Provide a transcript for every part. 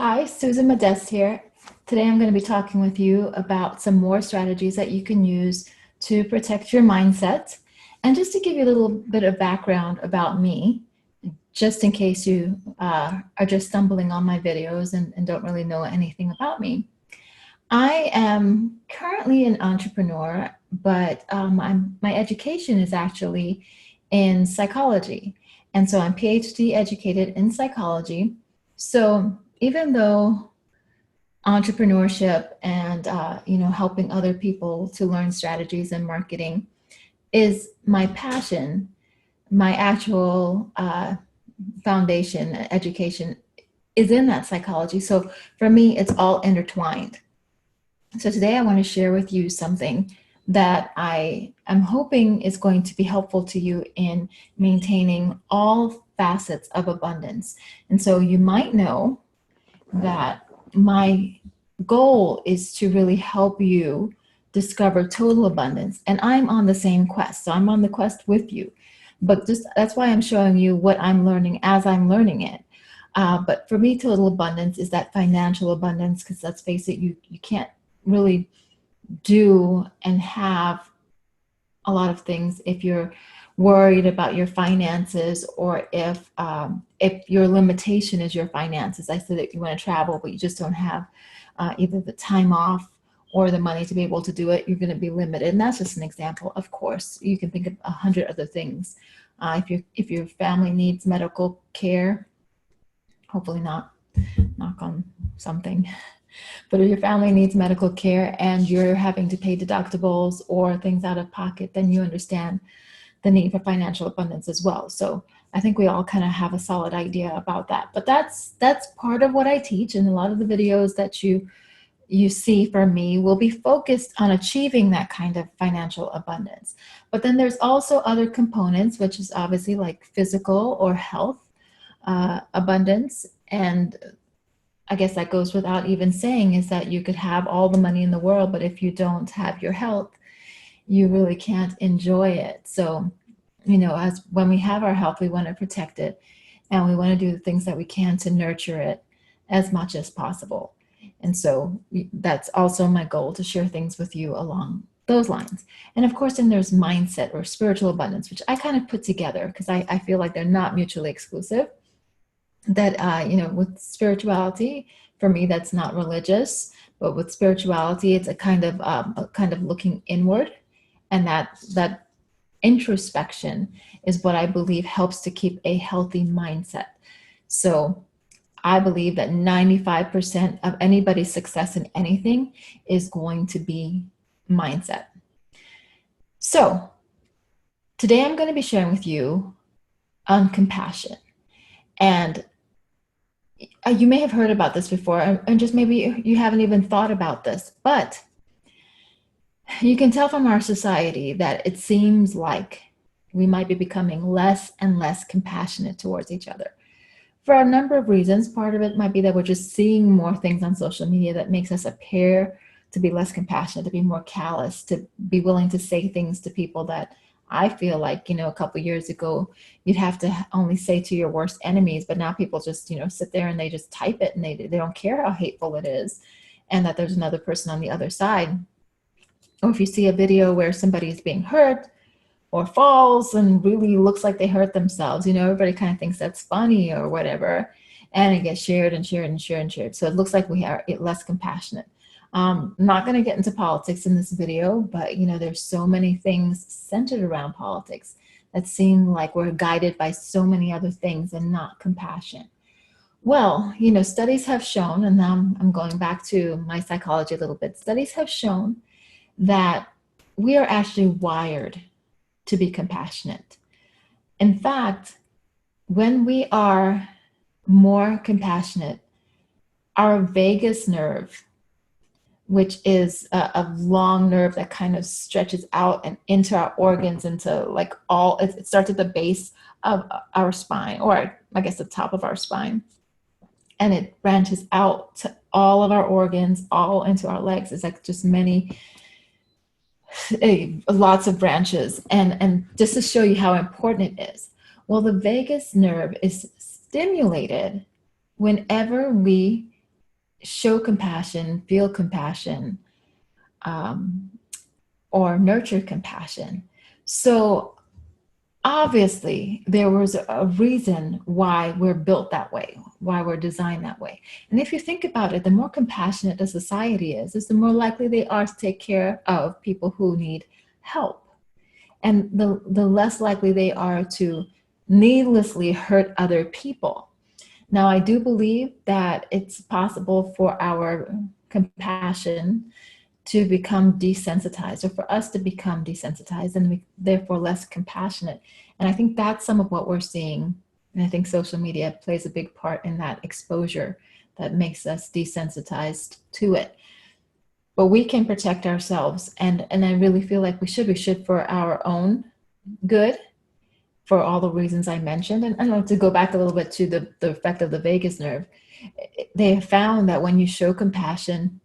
Hi, Susan Modest here. Today I'm going to be talking with you about some more strategies that you can use to protect your mindset. And just to give you a little bit of background about me, just in case you are just stumbling on my videos and don't really know anything about me. I am currently an entrepreneur, but my education is actually in psychology. And so I'm PhD educated in psychology. So even though entrepreneurship and helping other people to learn strategies and marketing is my passion, my actual foundation education is in that psychology. So for me, it's all intertwined. So today I want to share with you something that I am hoping is going to be helpful to you in maintaining all facets of abundance. And so you might know that my goal is to really help you discover total abundance. And I'm on the same quest. So I'm on the quest with you. But just that's why I'm showing you what I'm learning as I'm learning it. But for me, total abundance is that financial abundance, because let's face it, you can't really do and have a lot of things if you're worried about your finances, or if your limitation is your finances. I said that you want to travel, but you just don't have either the time off or the money to be able to do it. You're going to be limited, and that's just an example. Of course, you can think of 100 other things. If your family needs medical care, hopefully not, knock on something. But if your family needs medical care and you're having to pay deductibles or things out of pocket, then you understand the need for financial abundance as well. So I think we all kind of have a solid idea about that. But that's part of what I teach, and a lot of the videos that you see from me will be focused on achieving that kind of financial abundance. But then there's also other components, which is obviously like physical or health abundance. And I guess that goes without even saying, is that you could have all the money in the world, but if you don't have your health, you really can't enjoy it. So, as when we have our health, we want to protect it, and we want to do the things that we can to nurture it as much as possible. And so that's also my goal, to share things with you along those lines. And of course, then there's mindset or spiritual abundance, which I kind of put together because I feel like they're not mutually exclusive. That with spirituality, for me, that's not religious, but with spirituality, it's a kind of looking inward, and that introspection is what I believe helps to keep a healthy mindset. So I believe that 95% of anybody's success in anything is going to be mindset. So today I'm going to be sharing with you on compassion. And you may have heard about this before, and just maybe you haven't even thought about this, but you can tell from our society that it seems like we might be becoming less and less compassionate towards each other for a number of reasons. Part of it might be that we're just seeing more things on social media that makes us appear to be less compassionate, to be more callous, to be willing to say things to people that I feel like, a couple of years ago, you'd have to only say to your worst enemies, but now people just, sit there and they just type it, and they don't care how hateful it is, and that there's another person on the other side. Or if you see a video where somebody is being hurt or falls and really looks like they hurt themselves, everybody kind of thinks that's funny or whatever, and it gets shared and shared and shared and shared. So it looks like we are less compassionate. I'm not going to get into politics in this video, but there's so many things centered around politics that seem like we're guided by so many other things and not compassion. Well, studies have shown, and now I'm going back to my psychology a little bit. Studies have shown that we are actually wired to be compassionate. In fact, when we are more compassionate, our vagus nerve, which is a long nerve that kind of stretches out and into our organs, into it starts at the base of our spine, or I guess the top of our spine, and it branches out to all of our organs, all into our legs. It's like just lots of branches, and just to show you how important it is. Well, the vagus nerve is stimulated whenever we show compassion, feel compassion, um, or nurture compassion. So obviously there was a reason why we're built that way, why we're designed that way. And if you think about it, the more compassionate the society is the more likely they are to take care of people who need help. And the less likely they are to needlessly hurt other people. Now, I do believe that it's possible for our compassion to become desensitized, or for us to become desensitized and therefore less compassionate. And I think that's some of what we're seeing. And I think social media plays a big part in that exposure that makes us desensitized to it. But we can protect ourselves. And I really feel like we should for our own good, for all the reasons I mentioned. And I know, to go back a little bit to the effect of the vagus nerve, they have found that when you show compassion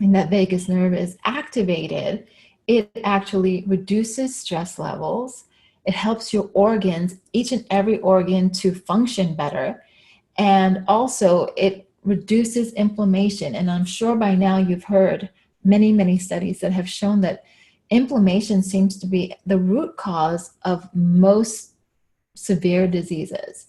and that vagus nerve is activated, it actually reduces stress levels. It helps your organs, each and every organ, to function better. And also it reduces inflammation. And I'm sure by now you've heard many, many studies that have shown that inflammation seems to be the root cause of most severe diseases.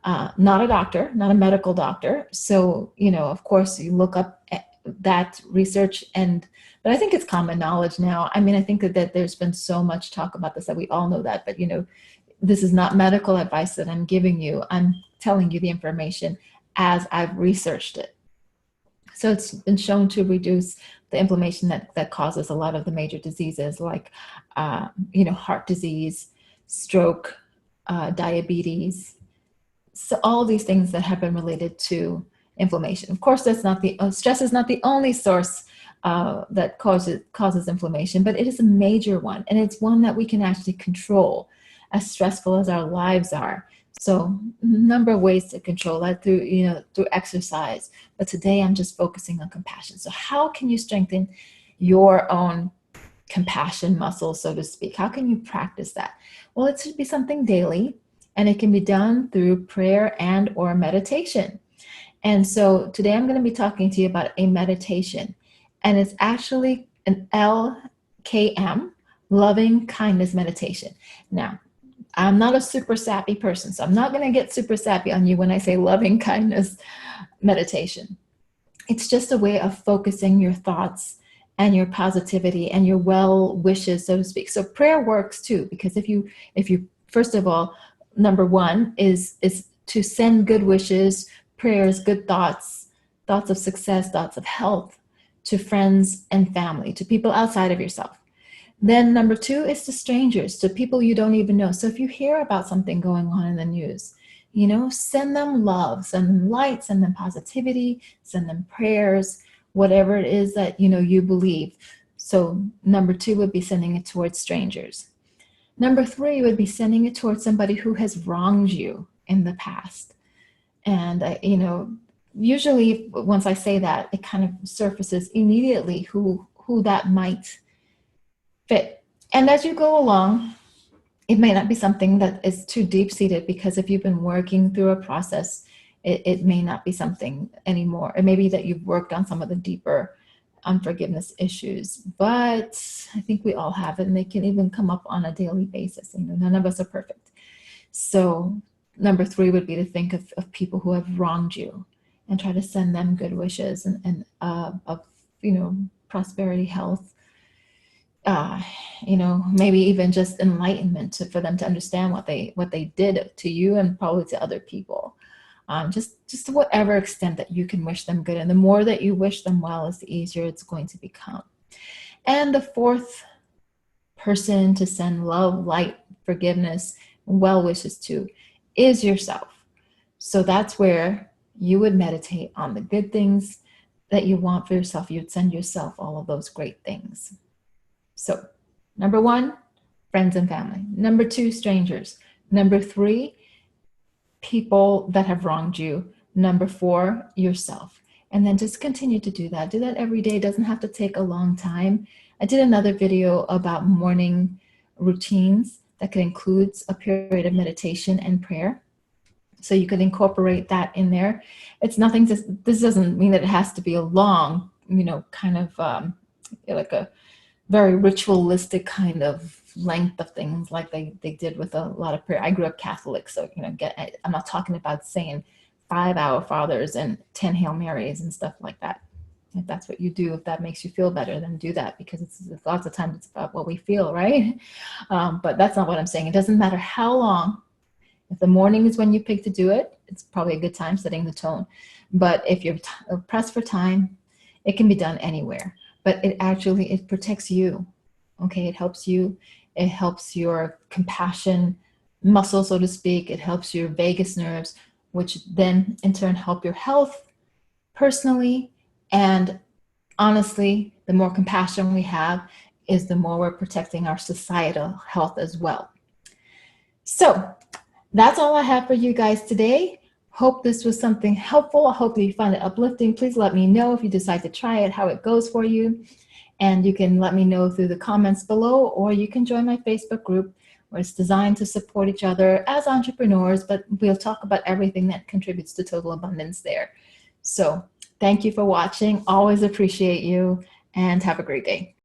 Not a doctor, not a medical doctor. So, of course, you look up that research, but I think it's common knowledge now. I mean, I think that there's been so much talk about this that we all know that, but this is not medical advice that I'm giving you. I'm telling you the information as I've researched it. So it's been shown to reduce the inflammation that causes a lot of the major diseases like, heart disease, stroke, diabetes. So all these things that have been related to inflammation. Of course, that's not stress is not the only source that causes inflammation, but it is a major one, and it's one that we can actually control, as stressful as our lives are. So a number of ways to control that through exercise. But today I'm just focusing on compassion. So how can you strengthen your own compassion muscle, so to speak? How can you practice that? Well, it should be something daily, and it can be done through prayer and or meditation. And so today I'm going to be talking to you about a meditation, and it's actually an LKM, loving kindness meditation. Now, I'm not a super sappy person, so I'm not going to get super sappy on you when I say loving kindness meditation. It's just a way of focusing your thoughts and your positivity and your well wishes, so to speak. So prayer works too, because if you first of all, number one is to send good wishes, prayers, good thoughts of success, thoughts of health to friends and family, to people outside of yourself. Then number two is to strangers, to people you don't even know. So if you hear about something going on in the news, send them love, send them light, send them positivity, send them prayers, whatever it is that you believe. So number two would be sending it towards strangers. Number three would be sending it towards somebody who has wronged you in the past. And usually once I say that, it kind of surfaces immediately who that might fit. And as you go along, it may not be something that is too deep-seated, because if you've been working through a process, it may not be something anymore. It may be that you've worked on some of the deeper unforgiveness issues, but I think we all have it, and they can even come up on a daily basis. None of us are perfect. So number three would be to think of people who have wronged you and try to send them good wishes and of prosperity, health, maybe even just enlightenment for them to understand what they did to you and probably to other people. Just to whatever extent that you can wish them good. And the more that you wish them well, is the easier it's going to become. And the fourth person to send love, light, forgiveness, well wishes to is yourself. So that's where you would meditate on the good things that you want for yourself. You'd send yourself all of those great things. So number one, friends and family. Number two, strangers. Number three, people that have wronged you. Number four, yourself. And then just continue to do that. Do that every day. It doesn't have to take a long time. I did another video about morning routines that could include a period of meditation and prayer. So you could incorporate that in there. It's nothing to, this doesn't mean that it has to be a long, kind of like a very ritualistic kind of length of things like they did with a lot of prayer. I grew up Catholic, so I'm not talking about saying 5 Our Fathers and 10 Hail Marys and stuff like that. If that's what you do, if that makes you feel better, then do that, because it's lots of times it's about what we feel, right? But that's not what I'm saying. It doesn't matter how long. If the morning is when you pick to do it, it's probably a good time, setting the tone. But if you're pressed for time, it can be done anywhere. But it protects you. Okay, it helps you. It helps your compassion muscle, so to speak. It helps your vagus nerves, which then in turn help your health personally. And honestly, the more compassion we have is the more we're protecting our societal health as well. So that's all I have for you guys today. Hope this was something helpful. I hope that you find it uplifting. Please let me know if you decide to try it, how it goes for you. And you can let me know through the comments below, or you can join my Facebook group, where it's designed to support each other as entrepreneurs, but we'll talk about everything that contributes to total abundance there. So thank you for watching. Always appreciate you, and have a great day.